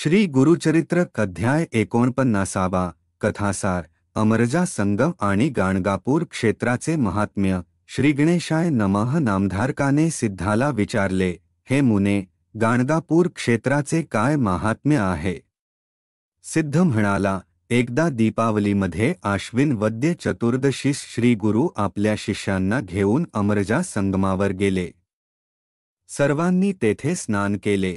श्री गुरुचरित्र अध्याय 49 कथासार अमरजा संगम आणि गाणगापूर क्षेत्राचे महात्म्य। श्री गणेशाय नमः। नामधारकाने सिद्धाला विचारले, हे मुने, गाणगापूर क्षेत्राचे काय महात्म्य आहे? सिद्ध म्हणाला, एकदा दीपावलीमध्ये आश्विन वद्य चतुर्दशीस श्री गुरु आपल्या शिष्यांना घेऊन अमरजा संगमावर गेले। सर्वांनी तेथे स्नान केले।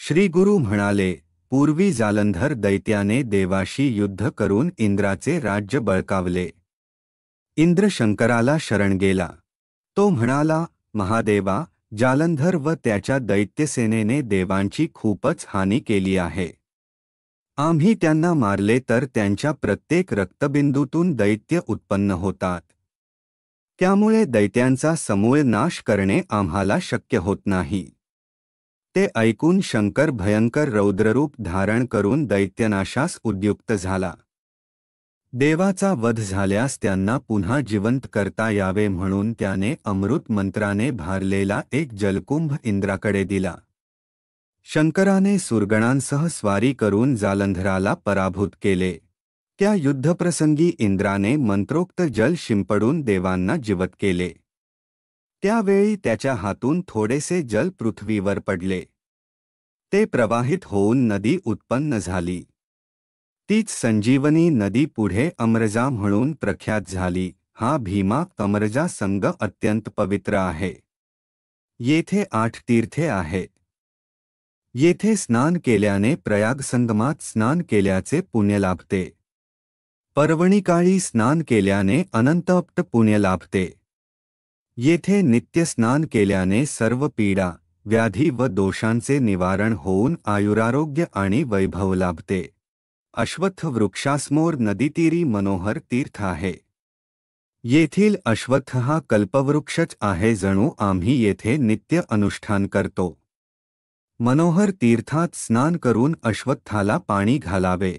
श्री गुरु म्हणाले, पूर्वी जालंधर दैत्याने देवाशी युद्ध करून इंद्राचे राज्य बळकावले। इंद्र शंकराला शरण गेला। तो म्हणाला, महादेवा, जालंधर व त्याच्या दैत्यसेनेने देवांची खूपच हानी केली आहे। आम्ही त्यांना मारले तर त्यांच्या प्रत्येक रक्तबिंदूतून दैत्य उत्पन्न होतात। त्यामुळे दैत्यांचा समूळ नाश करणे आम्हाला शक्य होत नाही। ते ऐकून शंकर भयंकर रौद्ररूप धारण करून दैत्यनाशास उद्युक्त झाला। देवाचा वध झाल्यास त्यांना पुन्हा जिवंत करता यावे म्हणून त्याने अमृत मंत्राने भारलेला एक जलकुंभ इंद्राकडे दिला। शंकराने सुरगणांसह स्वारी करून जालंधराला पराभूत केले। त्या युद्धप्रसंगी इंद्राने मंत्रोक्त जल शिंपडून देवांना जिवंत केले। त्यावेळी त्याच्या हातून थोडेसे जल पृथ्वीवर पडले। ते प्रवाहित होऊन नदी उत्पन्न झाली। तीच संजीवनी नदी पुढे अमरजा म्हणून प्रख्यात झाली। हा भीमा अमरजा संग अत्यंत पवित्र आहे। येथे 8 तीर्थे आहेत। येथे स्नान केल्याने प्रयाग संगमात स्नान केल्याचे पुण्य लाभते। पर्वणीकाळी स्नान केल्याने अनंत पुण्य लाभते। येथे नित्य स्नान केल्याने सर्व पीडा, व्याधी व दोषांचे निवारण होऊन आयुरारोग्य आणि वैभव लाभते। अश्वत्थ वृक्षासमोर नदीतीरी मनोहर तीर्थ आहे। येथील अश्वत्थ हा कल्पवृक्षच आहे। जणू आम्ही येथे नित्य अनुष्ठान करतो। मनोहर तीर्थात स्नान करून अश्वत्थाला पाणी घालावे।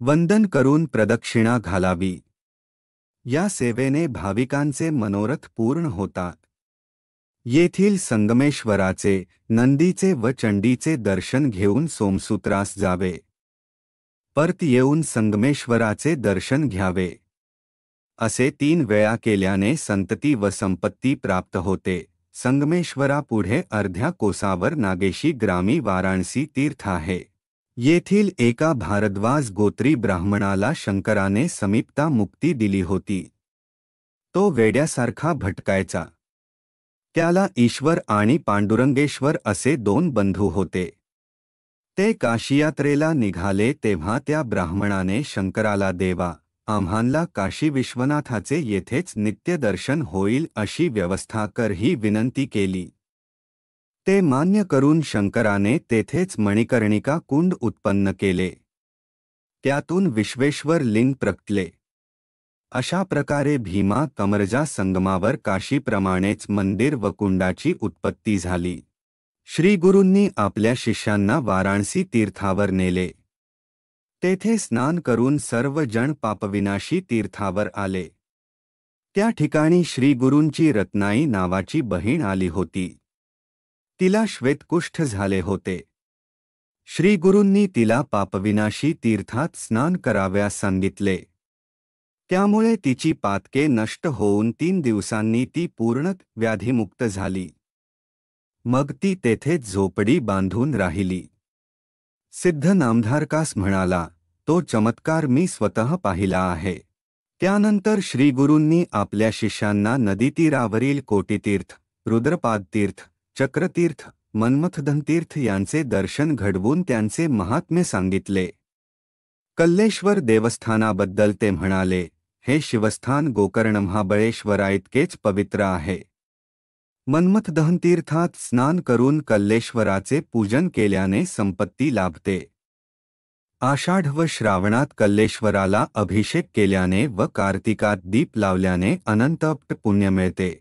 वंदन करून प्रदक्षिणा घालावी। या सेवेने भाविकांचे मनोरथ पूर्ण होतात। येथील संगमेश्वराचे, नंदीचे व चंडीचे दर्शन घेऊन सोमसूत्रास जावे। परत येऊन संगमेश्वराचे दर्शन घ्यावे। असे 3 वेळा केल्याने संतती व संपत्ती प्राप्त होते। संगमेश्वरापुढे अर्ध्या कोसावर नागेशी ग्रामी वाराणसी तीर्थ आहे। येथील एका भारद्वाज गोत्री ब्राह्मणाला शंकराने समीपता मुक्ती दिली होती। तो वेड्यासारखा भटकायचा। त्याला ईश्वर आणि पांडुरंगेश्वर असे 2 बंधू होते। ते काशीयात्रेला निघाले तेव्हा त्या ब्राह्मणाने शंकराला, देवा, आम्हाला काशी विश्वनाथाचे येथेच नित्यदर्शन होईल अशी व्यवस्था कर ही विनंती केली। ते मान्य करून शंकराने तेथेच मणिकर्णिका कुंड उत्पन्न केले। त्यातून विश्वेश्वर लिंग प्रकटले। अशा प्रकारे भीमा अमरजा संगमावर काशीप्रमाणेच मंदिर व कुंडाची उत्पत्ती झाली। श्री गुरूंनी आपल्या शिष्यांना वाराणसी तीर्थावर नेले। तेथे स्नान करून सर्व जण पापविनाशी तीर्थावर आले। त्या ठिकाणी श्री गुरूंची रत्नाई नावाची बहीण आली होती। तिला श्वेतकुष्ठ झाले होते। श्री गुरूंनी तिला पापविनाशी तीर्थात स्नान कराव्यास सांगितले। त्यामुळे तिची पातके नष्ट होऊन 3 दिवसांनी ती पूर्ण व्याधीमुक्त झाली। मग ती तेथेच झोपडी बांधून राहिली। सिद्ध नामधारकास म्हणाला, तो चमत्कार मी स्वतः पाहिला आहे। त्यानंतर श्री गुरूंनी आपल्या शिष्यांना नदीतीरावरील कोटीतीर्थ, रुद्रपादतीर्थ, चक्रतीर्थ, मन्मथधनतीर्थ यांचे दर्शन घडवून त्यांचे महात्म्य सांगितले। कल्लेश्वर देवस्थानाबद्दल ते म्हणाले, हे शिवस्थान गोकर्ण महाबळेश्वराइतकेच पवित्र आहे। मन्मथदहनतीर्थात स्नान करून कल्लेश्वराचे पूजन केल्याने संपत्ती लाभते। आषाढ व श्रावणात कल्लेश्वराला अभिषेक केल्याने व कार्तिकात दीप लावल्याने अनंत पुण्य मिळते।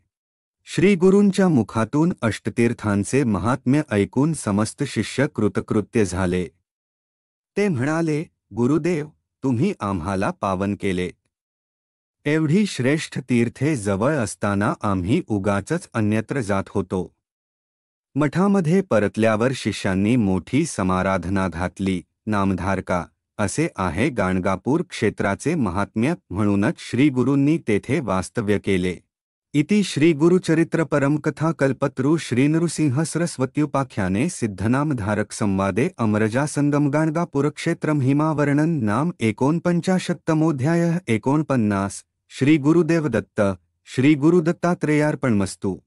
श्री गुरूंच्या मुखातून अष्टतीर्थांचे महात्म्य ऐकून समस्त शिष्य कृतकृत्य झाले। ते म्हणाले, गुरुदेव, तुम्ही आम्हाला पावन केले। एवढी श्रेष्ठ तीर्थे जवळ असताना आम्ही उगाचच अन्यत्र जात होतो। मठामध्ये परतल्यावर शिष्यांनी मोठी समाराधना घातली. नामधारका असे आहे गाणगापूर क्षेत्राचे महात्म्य, म्हणूनच श्रीगुरूंनी तेथे वास्तव्य केले. इति श्री गुरुचरित्र परमकथा कल्पतरू श्री नृसिंह सरस्वत्युपाख्याने सिद्धनामधारक संवादे अमरजा संगम गाणगापूर क्षेत्रम हिमावर्णन नाम 49तमोऽध्यायः 49. श्री गुरुदेव दत्त. श्री गुरुदत्तात्रेयार्पणमस्तु.